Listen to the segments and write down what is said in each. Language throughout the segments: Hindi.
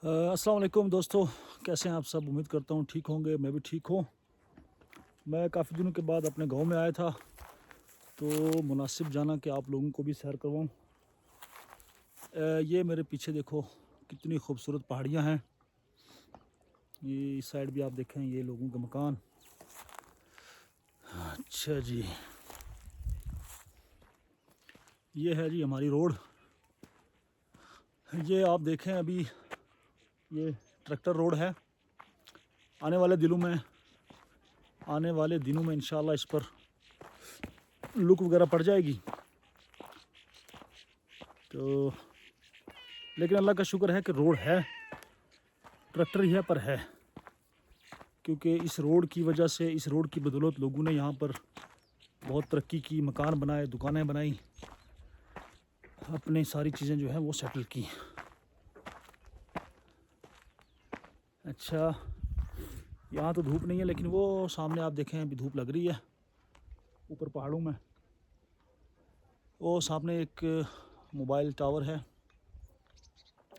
अस्सलाम वालेकुम दोस्तों, कैसे हैं आप सब। उम्मीद करता हूँ ठीक होंगे। मैं भी ठीक हूँ। मैं काफ़ी दिनों के बाद अपने गांव में आया था, तो मुनासिब जाना कि आप लोगों को भी सैर करवाऊँ। ये मेरे पीछे देखो कितनी खूबसूरत पहाड़ियाँ हैं। ये इस साइड भी आप देखें, ये लोगों के मकान। अच्छा जी, ये है जी हमारी रोड। ये आप देखें, अभी ये ट्रैक्टर रोड है। आने वाले दिनों में इंशाल्लाह इस पर लुक वगैरह पड़ जाएगी। तो लेकिन अल्लाह का शुक्र है कि रोड है, ट्रैक्टर ही है पर है। क्योंकि इस रोड की वजह से, इस रोड की बदौलत लोगों ने यहाँ पर बहुत तरक्की की, मकान बनाए, दुकानें बनाई, अपनी सारी चीज़ें जो है वो सेटल की। अच्छा, यहाँ तो धूप नहीं है, लेकिन वो सामने आप देखें अभी धूप लग रही है ऊपर पहाड़ों में। वो सामने एक मोबाइल टावर है।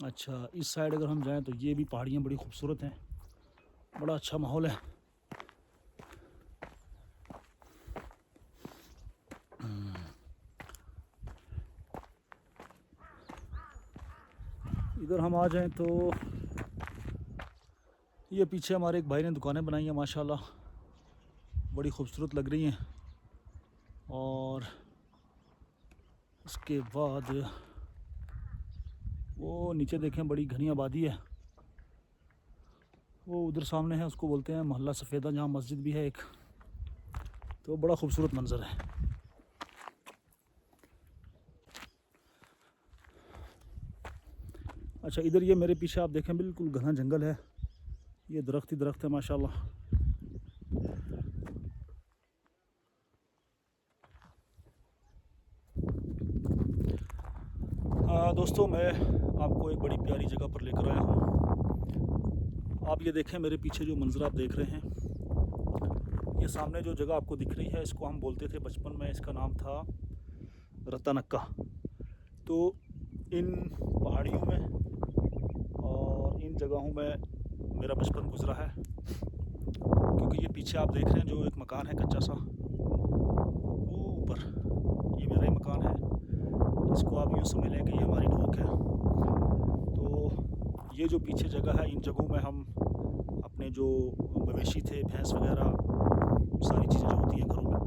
अच्छा, इस साइड अगर हम जाएं तो ये भी पहाड़ियाँ बड़ी खूबसूरत हैं, बड़ा अच्छा माहौल है। इधर हम आ जाएं तो ये पीछे हमारे एक भाई ने दुकानें बनाई हैं, माशाल्लाह बड़ी खूबसूरत लग रही हैं। और उसके बाद वो नीचे देखें, बड़ी घनी आबादी है। वो उधर सामने है, उसको बोलते हैं मोहल्ला सफ़ेदा, जहाँ मस्जिद भी है एक। तो बड़ा खूबसूरत मंज़र है। अच्छा, इधर ये मेरे पीछे आप देखें बिल्कुल घना जंगल है, ये दरख्त ही दरख्त है माशाल्लाह। दोस्तों, मैं आपको एक बड़ी प्यारी जगह पर लेकर आया हूँ। आप ये देखें, मेरे पीछे जो मंजर आप देख रहे हैं, ये सामने जो जगह आपको दिख रही है, इसको हम बोलते थे बचपन में, इसका नाम था रत्तानक्का। तो इन पहाड़ियों में और इन जगहों में मेरा बचपन गुजरा है। क्योंकि ये पीछे आप देख रहे हैं जो एक मकान है कच्चा सा, वो ऊपर, ये मेरा ही मकान है। इसको आप यूँ समझ लें कि ये हमारी ढोक है। तो ये जो पीछे जगह है, इन जगहों में हम अपने जो मवेशी थे, भैंस वगैरह, सारी चीज़ें जो होती हैं घरों में,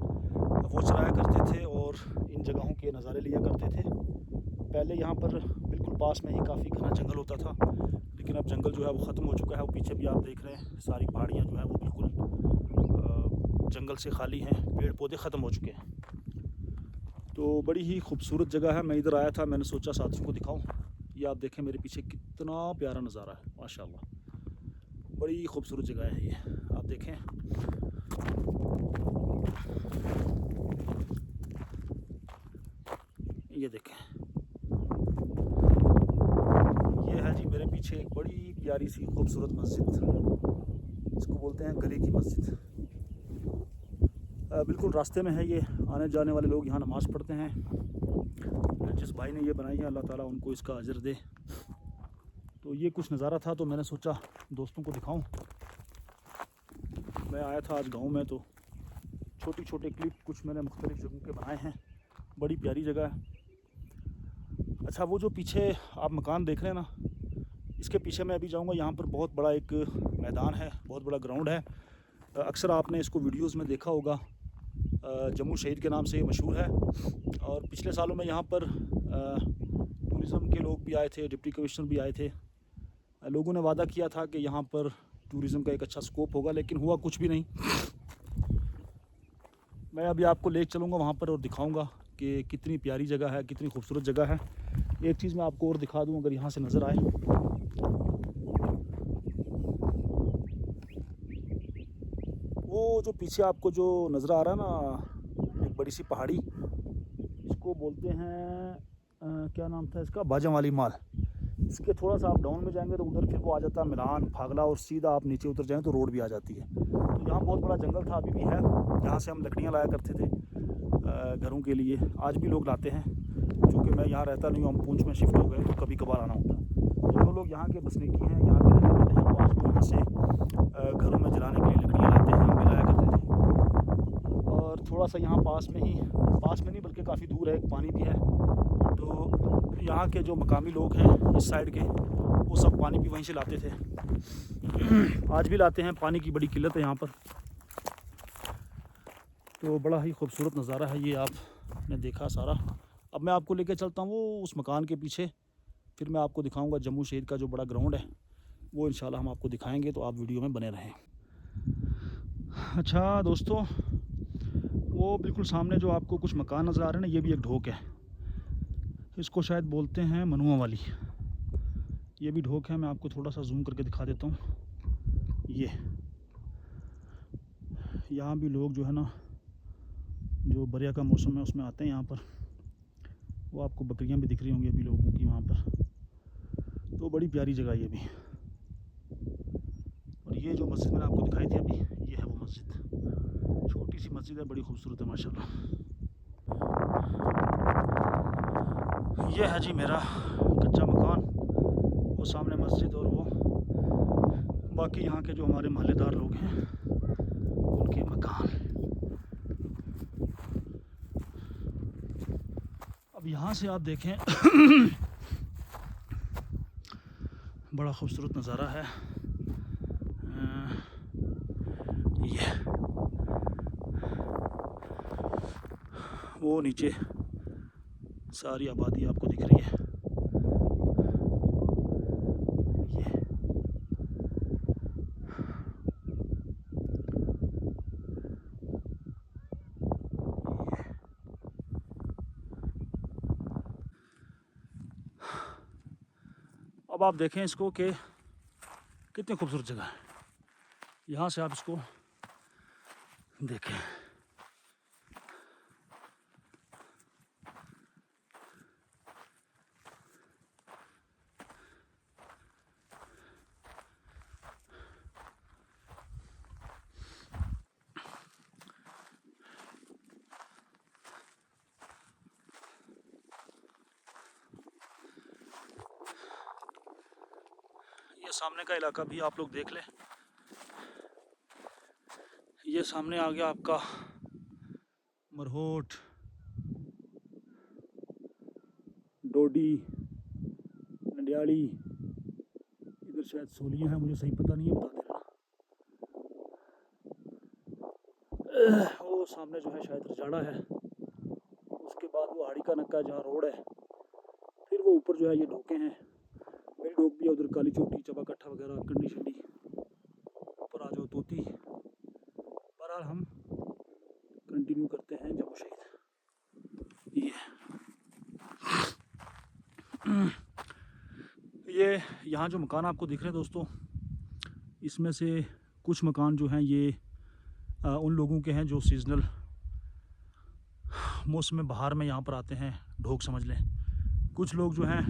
वो चलाया करते थे और इन जगहों के नज़ारे लिया करते थे। पहले यहाँ पर बिल्कुल पास में ही काफ़ी घना जंगल होता था, लेकिन अब जंगल जो है वो ख़त्म हो चुका है। वो पीछे भी आप देख रहे हैं, सारी पहाड़ियाँ जो है वो बिल्कुल जंगल से खाली हैं, पेड़ पौधे ख़त्म हो चुके हैं। तो बड़ी ही खूबसूरत जगह है। मैं इधर आया था, मैंने सोचा साथियों को दिखाऊं। ये आप देखें मेरे पीछे कितना प्यारा नज़ारा है, माशाल्लाह बड़ी खूबसूरत जगह है ये। आप देखें, ये देखें, ये है जी मेरे पीछे एक बड़ी प्यारी सी खूबसूरत मस्जिद, इसको बोलते हैं गली की मस्जिद। बिल्कुल रास्ते में है ये। आने जाने वाले लोग यहाँ नमाज़ पढ़ते हैं। जिस भाई ने ये बनाई है, अल्लाह ताला उनको इसका अजर दे। तो ये कुछ नज़ारा था, तो मैंने सोचा दोस्तों को दिखाऊं। मैं आया था आज गांव में, तो छोटी छोटे क्लिप कुछ मैंने मुख्तलिफ़ जगहों के बनाए हैं। बड़ी प्यारी जगह है। अच्छा, वो जो पीछे आप मकान देख रहे हैं ना, इसके पीछे मैं अभी जाऊंगा। यहाँ पर बहुत बड़ा एक मैदान है, बहुत बड़ा ग्राउंड है। अक्सर आपने इसको वीडियोज़ में देखा होगा, जम्मू शहीद के नाम से ये मशहूर है। और पिछले सालों में यहाँ पर टूरिज़म के लोग भी आए थे, डिप्टी कमिश्नर भी आए थे। लोगों ने वादा किया था कि यहाँ पर टूरिज़म का एक अच्छा स्कोप होगा, लेकिन हुआ कुछ भी नहीं। मैं अभी आपको ले चलूँगा वहाँ पर और दिखाऊँगा कि कितनी प्यारी जगह है, कितनी खूबसूरत जगह है। एक चीज़ मैं आपको और दिखा दूँ, अगर यहाँ से नज़र आए, वो जो पीछे आपको जो नज़र आ रहा है ना, एक बड़ी सी पहाड़ी, इसको बोलते हैं क्या नाम था इसका, बाजावाली माल। इसके थोड़ा सा आप डाउन में जाएंगे तो उधर फिर वो आ जाता है मिलान, फागला, और सीधा आप नीचे उतर जाएं तो रोड भी आ जाती है। तो यहाँ बहुत बड़ा जंगल था, अभी भी है, जहाँ से हम लकड़ियाँ लाया करते थे घरों के लिए। आज भी लोग लाते हैं, क्योंकि मैं यहाँ रहता नहीं हूँ, हम पूंछ में शिफ्ट हो गए, तो कभी कभार आना होता है। तो लोग यहाँ के बसनीकी हैं, यहाँ के रहने वाले हैं, वो आज वहाँ से घरों में जलाने के लिए लकड़ियाँ लाते हैं, हम भी लाया करते थे। और थोड़ा सा यहाँ पास में नहीं बल्कि काफ़ी दूर है, एक पानी भी है। तो यहाँ के जो मकामी लोग हैं इस साइड के, वो सब पानी भी वहीं से लाते थे, आज भी लाते हैं। पानी की बड़ी किल्लत है यहाँ पर। तो बड़ा ही खूबसूरत नज़ारा है ये, आपने देखा सारा। अब मैं आपको लेकर चलता हूँ वो उस मकान के पीछे, फिर मैं आपको दिखाऊंगा जम्मू शहीद का जो बड़ा ग्राउंड है, वो इंशाल्लाह हम आपको दिखाएंगे, तो आप वीडियो में बने रहें। अच्छा दोस्तों, वो बिल्कुल सामने जो आपको कुछ मकान नज़र आ रहे हैं ना, ये भी एक ढोक है। इसको शायद बोलते हैं मनुआ वाली। ये भी ढोक है, मैं आपको थोड़ा सा जूम करके दिखा देता हूँ। ये यहाँ भी लोग जो है ना, जो बरिया का मौसम है उसमें आते हैं यहाँ पर। वो आपको बकरियाँ भी दिख रही होंगी अभी लोगों की वहाँ पर। तो बड़ी प्यारी जगह ये भी। और ये जो मस्जिद मैंने आपको दिखाई थी अभी, ये है वो मस्जिद। छोटी सी मस्जिद है, बड़ी खूबसूरत है माशाल्लाह। ये है जी मेरा कच्चा मकान, वो सामने मस्जिद, और वो बाकी यहाँ के जो हमारे महल्लेदार लोग हैं उनके मकान। अब यहाँ से आप देखें बड़ा खूबसूरत नज़ारा है। ये वो नीचे सारी आबादी आपको दिख रही है। ये अब आप देखें इसको कि कितनी खूबसूरत जगह है। यहाँ से आप इसको देखें। ये सामने का इलाका भी आप लोग देख लें। ये सामने आ गया आपका मरहोट, डोडी, नंडियाली, इधर शायद सोलियाँ हैं, मुझे सही पता नहीं है, बता देना। वो सामने जो है शायद रजाड़ा है। उसके बाद वो हाड़ी का नक्का जहाँ रोड है, फिर वो ऊपर जो है ये ढोके हैं। मेरी ढोक भी है उधर, काली चोटी, चबा कट्ठा वगैरह, कंडी शंडी। ऊपर आ जाओ तोती। बहरहाल हम कंटिन्यू करते हैं जम्मू शहीद। ये यहाँ जो मकान आपको दिख रहे हैं दोस्तों, इसमें से कुछ मकान जो हैं ये उन लोगों के हैं जो सीजनल मौसम बहार में यहाँ पर आते हैं, ढोक समझ लें। कुछ लोग जो हैं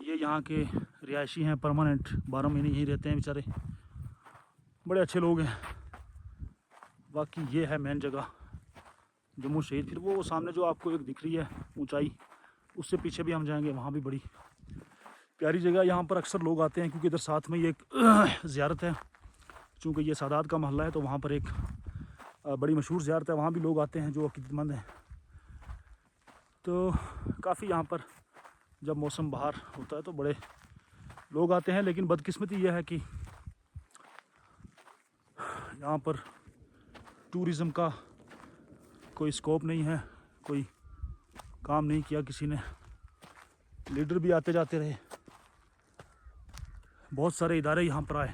ये यहाँ के रिहायशी हैं, परमानेंट 12 महीने यहीं रहते हैं बेचारे, बड़े अच्छे लोग हैं। बाकी ये है मेन जगह जम्मू शहीद। फिर वो सामने जो आपको एक दिख रही है ऊंचाई, उससे पीछे भी हम जाएंगे, वहाँ भी बड़ी प्यारी जगह। यहाँ पर अक्सर लोग आते हैं क्योंकि इधर साथ में ये एक ज़ियारत है। चूँकि ये सादात का महल्ला है तो वहाँ पर एक बड़ी मशहूर ज़ियारत है, वहाँ भी लोग आते हैं जो अक़ीदतमंद हैं। तो काफ़ी यहाँ पर जब मौसम बहार होता है तो बड़े लोग आते हैं। लेकिन बदकिस्मती यह है कि यहाँ पर टूरिज़म का कोई स्कोप नहीं है, कोई काम नहीं किया किसी ने। लीडर भी आते जाते रहे, बहुत सारे इदारे यहाँ पर आए,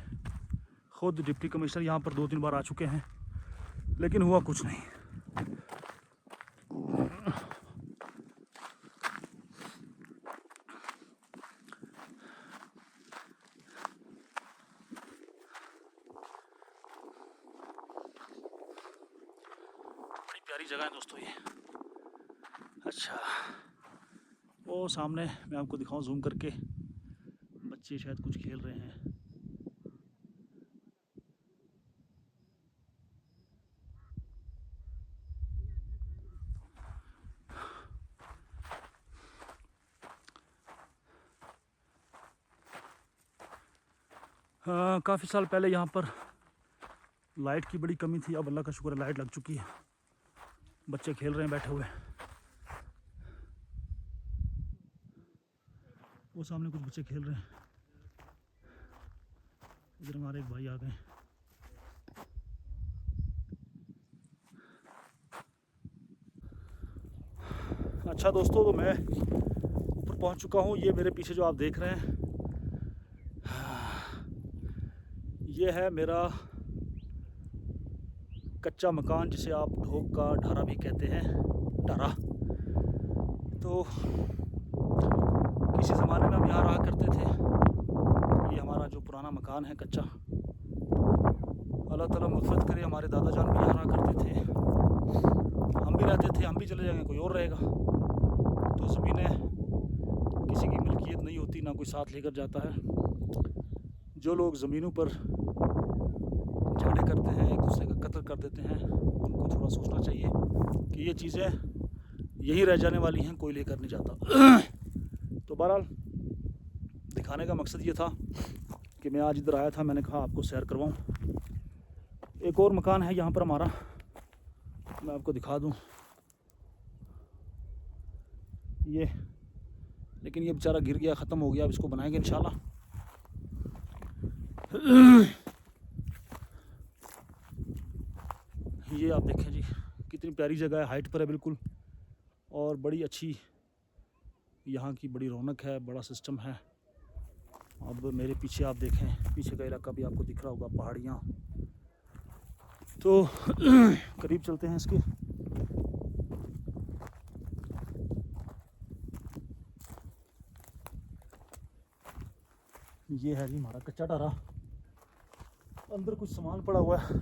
ख़ुद डिप्टी कमिश्नर यहाँ पर 2-3 बार आ चुके हैं, लेकिन हुआ कुछ नहीं। बड़ी प्यारी जगह है दोस्तों ये। अच्छा, वो सामने मैं आपको दिखाऊं जूम करके, बच्चे शायद कुछ खेल रहे हैं। काफ़ी साल पहले यहाँ पर लाइट की बड़ी कमी थी, अब अल्लाह का शुक्र है लाइट लग चुकी है। बच्चे खेल रहे हैं बैठे हुए। वो सामने कुछ बच्चे खेल रहे हैं। इधर हमारे एक भाई आ गए। अच्छा दोस्तों, तो मैं ऊपर पहुंच चुका हूँ। ये मेरे पीछे जो आप देख रहे हैं, ये है मेरा कच्चा मकान, जिसे आप ढोक का ढारा भी कहते हैं, ढारा। तो किसी ज़माने में हम यहाँ रहा करते थे। ये हमारा जो पुराना मकान है कच्चा, अल्लाह ताला मग़फ़िरत करे, हमारे दादा जान भी यहाँ रहा करते थे, हम भी रहते थे। हम भी चले जाएंगे, कोई और रहेगा। तो ज़मीनें किसी की मिल्कियत नहीं होती, ना कोई साथ लेकर जाता है। जो लोग ज़मीनों पर झगड़े करते हैं, एक दूसरे का कत्ल कर देते हैं, उनको थोड़ा सोचना चाहिए कि ये चीज़ें यहीं रह जाने वाली हैं, कोई लेकर नहीं जाता। तो बहरहाल दिखाने का मकसद ये था कि मैं आज इधर आया था, मैंने कहा आपको सैर करवाऊँ। एक और मकान है यहाँ पर हमारा, मैं आपको दिखा दूँ ये, लेकिन ये बेचारा गिर गया, ख़त्म हो गया। अब इसको बनाएंगे इंशाल्लाह। ये आप देखें जी, कितनी प्यारी जगह है, हाइट पर है बिल्कुल, और बड़ी अच्छी यहाँ की बड़ी रौनक है, बड़ा सिस्टम है। अब मेरे पीछे आप देखें, पीछे का इलाका भी आपको दिख रहा होगा, पहाड़ियाँ। तो करीब चलते हैं इसके। ये है जी हमारा कच्चा ढारा। अंदर कुछ सामान पड़ा हुआ है,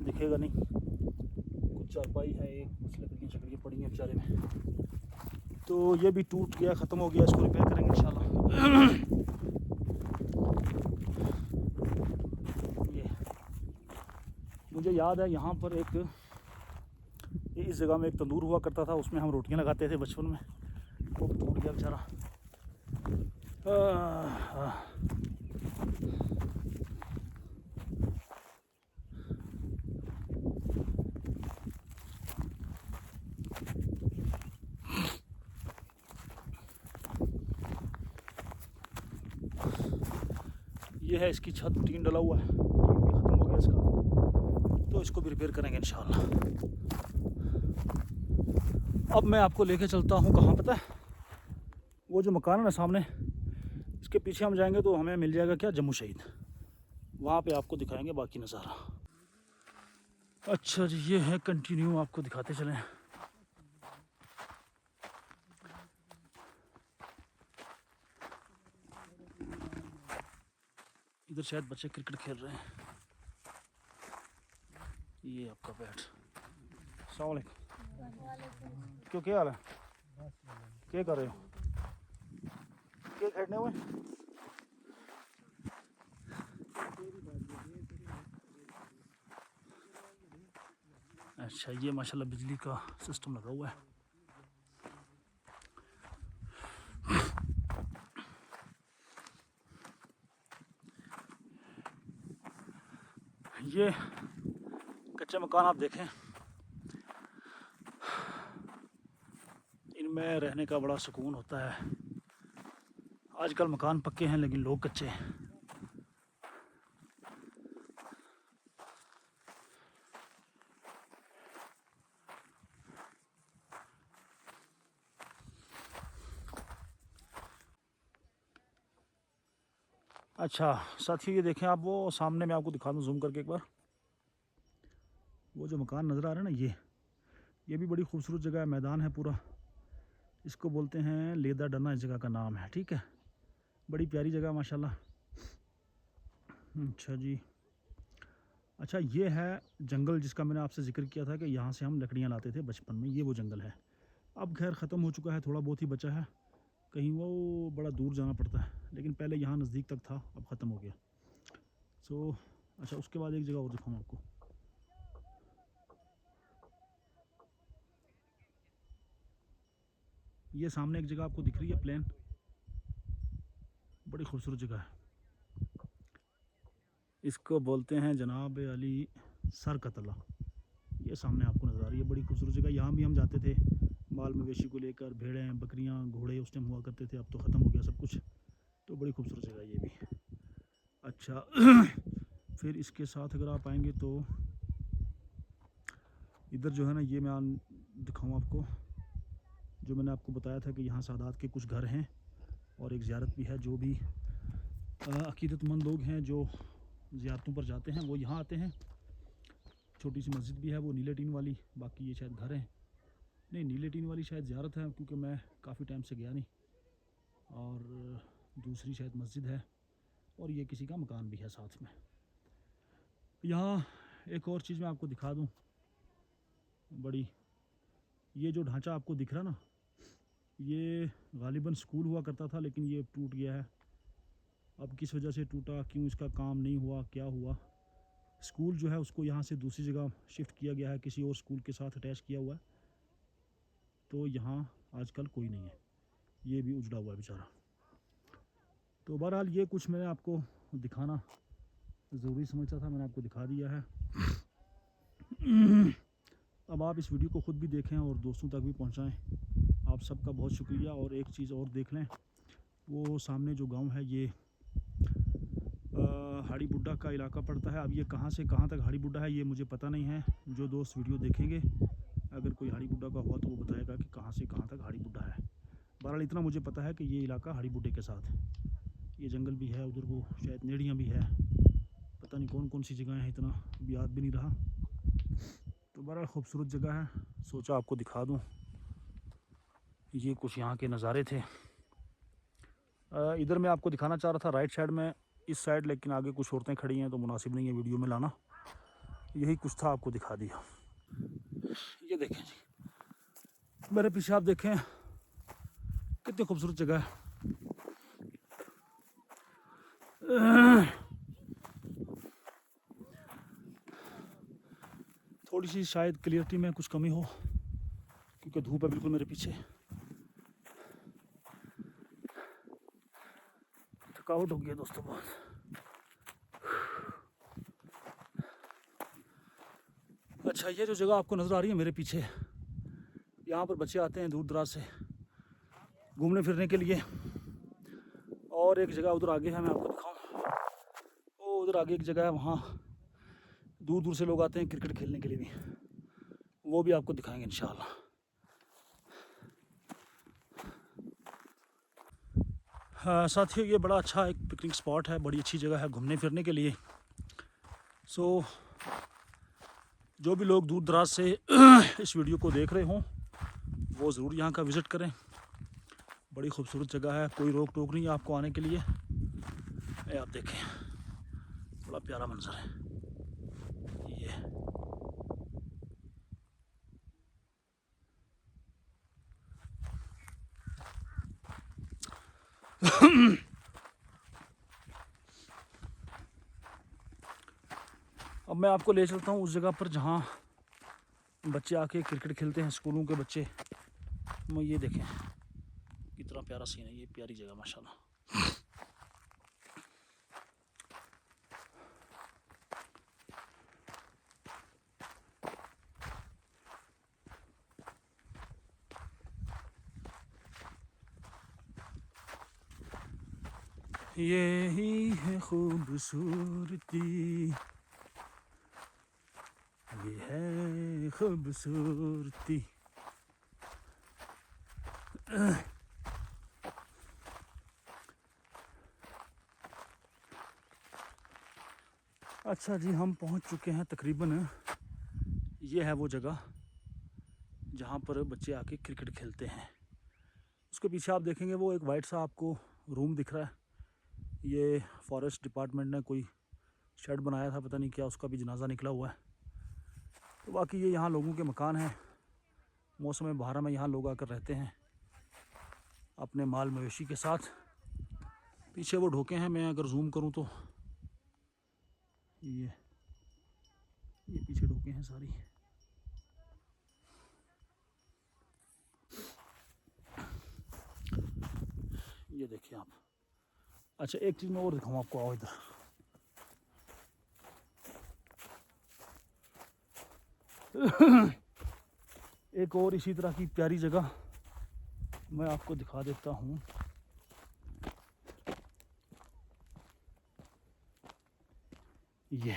दिखेगा नहीं। कुछ चारपाई है, एक कुछ लकड़ियाँ शकड़ियाँ पड़ी हैं बेचारे में। तो ये भी टूट गया, ख़त्म हो गया, इसको रिपेयर करेंगे इंशाल्लाह। ये मुझे याद है, यहाँ पर एक इस जगह में एक तंदूर हुआ करता था, उसमें हम रोटियां लगाते थे बचपन में। वो भी टूट गया बेचारा। ये है इसकी छत, टीन डला हुआ है, टीन भी ख़त्म हो गया इसका, तो इसको भी रिपेयर करेंगे इंशाल्लाह। अब मैं आपको लेके चलता हूँ कहाँ पता है, वो जो मकान है ना सामने, इसके पीछे हम जाएंगे तो हमें मिल जाएगा क्या, जम्मू शहीद। वहाँ पे आपको दिखाएंगे बाकी नज़ारा। अच्छा जी, ये है कंटिन्यू, आपको दिखाते चलें। इधर शायद बच्चे क्रिकेट खेल रहे हैं। ये आपका बैट। अस्सलाम वालेकुम। क्यों, क्या हाल है, क्या कर रहे हो, क्या खेलने हुए? अच्छा, ये माशाल्लाह बिजली का सिस्टम लगा हुआ है। ये कच्चे मकान आप देखें, इनमें रहने का बड़ा सुकून होता है। आजकल मकान पक्के हैं लेकिन लोग कच्चे हैं। अच्छा साथियों, ये देखें आप, वो सामने मैं आपको दिखा दूँ जूम करके एक बार। वो जो मकान नज़र आ रहा है ना, ये भी बड़ी खूबसूरत जगह है, मैदान है पूरा। इसको बोलते हैं लेदा डना, इस जगह का नाम है, ठीक है। बड़ी प्यारी जगह माशाल्लाह। अच्छा जी, अच्छा ये है जंगल जिसका मैंने आपसे जिक्र किया था कि यहाँ से हम लकड़ियाँ लाते थे बचपन में। ये वो जंगल है, अब खैर ख़त्म हो चुका है, थोड़ा बहुत ही बचा है, कहीं वो बड़ा दूर जाना पड़ता है, लेकिन पहले यहाँ नज़दीक तक था, अब ख़त्म हो गया। सो अच्छा, उसके बाद एक जगह और दिखाऊँ आपको। ये सामने एक जगह आपको दिख रही है प्लेन, बड़ी खूबसूरत जगह है। इसको बोलते हैं जनाब अली सर का तला। ये सामने आपको नज़र आ रही है, बड़ी खूबसूरत जगह। यहाँ भी हम जाते थे माल मवेशी को लेकर, भेड़ें बकरियाँ घोड़े उस टाइम हुआ करते थे, अब तो ख़त्म हो गया सब कुछ। तो बड़ी खूबसूरत जगह ये भी। अच्छा फिर इसके साथ अगर आप आएंगे तो इधर जो है ना, ये मैं दिखाऊँ आपको, जो मैंने आपको बताया था कि यहाँ सादात के कुछ घर हैं और एक ज़ियारत भी है। जो भी अकीदतमंद लोग हैं जो ज़ियारतों पर जाते हैं वो यहाँ आते हैं। छोटी सी मस्जिद भी है, वो नीले टीन वाली। बाकी ये शायद घर हैं, नहीं नीले टीन वाली शायद ज़ियारत है, क्योंकि मैं काफ़ी टाइम से गया नहीं। और दूसरी शायद मस्जिद है, और ये किसी का मकान भी है साथ में। यहाँ एक और चीज़ मैं आपको दिखा दूँ बड़ी, ये जो ढांचा आपको दिख रहा ना, ये गालिबन स्कूल हुआ करता था, लेकिन ये टूट गया है। अब किस वजह से टूटा, क्यों इसका काम नहीं हुआ, क्या हुआ। स्कूल जो है उसको यहाँ से दूसरी जगह शिफ्ट किया गया है, किसी और स्कूल के साथ अटैच किया हुआ है। तो यहाँ आजकल कोई नहीं है, ये भी उजड़ा हुआ है बेचारा। तो बहरहाल ये कुछ मैंने आपको दिखाना ज़रूरी समझता था, मैंने आपको दिखा दिया है। अब आप इस वीडियो को ख़ुद भी देखें और दोस्तों तक भी पहुँचाएँ। आप सबका बहुत शुक्रिया। और एक चीज़ और देख लें, वो सामने जो गांव है ये हाड़ी बुड्ढा का इलाका पड़ता है। अब ये कहाँ से कहाँ तक हाड़ी बुड्ढा है ये मुझे पता नहीं है। जो दोस्त वीडियो देखेंगे, अगर कोई हाड़ी बुड्ढा का हुआ तो वो बताएगा कि कहाँ से कहाँ तक हाड़ी बुड्ढा है। बहरहाल इतना मुझे पता है कि ये इलाका हाड़ी बुड्ढे के साथ है। ये जंगल भी है, उधर वो शायद नेड़ियाँ भी है, पता नहीं कौन कौन सी जगह हैं, इतना अभी याद भी नहीं रहा। तो बड़ा खूबसूरत जगह है, सोचा आपको दिखा दूँ। ये कुछ यहाँ के नज़ारे थे। इधर मैं आपको दिखाना चाह रहा था राइट साइड में, इस साइड, लेकिन आगे कुछ औरतें खड़ी हैं तो मुनासिब नहीं है वीडियो में लाना। यही कुछ था, आपको दिखा दिया। ये देखें जी, मेरे पीछे आप देखें कितनी खूबसूरत जगह है। थोड़ी सी शायद क्लियरिटी में कुछ कमी हो, क्योंकि धूप है बिल्कुल मेरे पीछे। थकावट हो गई है दोस्तों बहुत। अच्छा, ये जो जगह आपको नज़र आ रही है मेरे पीछे, यहाँ पर बच्चे आते हैं दूर दराज से घूमने फिरने के लिए। और एक जगह उधर आगे है, मैं आपको दिखाऊं, वो उधर आगे एक जगह है, वहाँ दूर दूर से लोग आते हैं क्रिकेट खेलने के लिए भी। वो भी आपको दिखाएंगे इंशाल्लाह। हाँ साथियों, ये बड़ा अच्छा एक पिकनिक स्पॉट है, बड़ी अच्छी जगह है घूमने फिरने के लिए। सो जो भी लोग दूर दराज से इस वीडियो को देख रहे हों, वो ज़रूर यहाँ का विज़िट करें। बड़ी खूबसूरत जगह है, कोई रोक टोक नहीं है आपको आने के लिए। आप देखें, बड़ा प्यारा मंजर है ये। अब मैं आपको ले चलता हूँ उस जगह पर जहाँ बच्चे आके क्रिकेट खेलते हैं, स्कूलों के बच्चे। ये देखें कितना प्यारा सीन है, ये प्यारी जगह माशाल्लाह। यही है खूबसूरती, ये है खूबसूरती। अच्छा जी, हम पहुंच चुके हैं तकरीबन। ये है वो जगह जहाँ पर बच्चे आके क्रिकेट खेलते हैं। उसके पीछे आप देखेंगे वो एक वाइट सा आपको रूम दिख रहा है। ये फॉरेस्ट डिपार्टमेंट ने कोई शेड बनाया था, पता नहीं क्या, उसका भी जनाजा निकला हुआ है। तो बाकी ये यहाँ लोगों के मकान हैं। मौसम बहार में यहाँ लोग आकर रहते हैं अपने माल मवेशी के साथ। पीछे वो ढोके हैं, मैं अगर जूम करूँ तो ये पीछे ढोके हैं सारी। ये देखिए आप, अच्छा एक चीज़ मैं और दिखाऊँ आपको, आओ इधर। एक और इसी तरह की प्यारी जगह मैं आपको दिखा देता हूँ। ये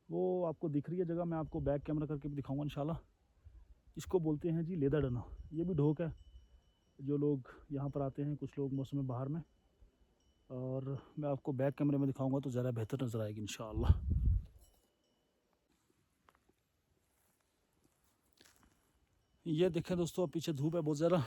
वो आपको दिख रही है जगह, मैं आपको बैक कैमरा करके भी दिखाऊंगा इंशाल्लाह। इसको बोलते हैं जी लेदरडना। ये भी ढोक है, जो लोग यहाँ पर आते हैं कुछ लोग मौसम बाहर में, और मैं आपको बैक कैमरे में दिखाऊंगा तो ज़्यादा बेहतर नज़र आएगी इंशाल्लाह। ये देखें दोस्तों, अब पीछे धूप है बहुत ज़्यादा।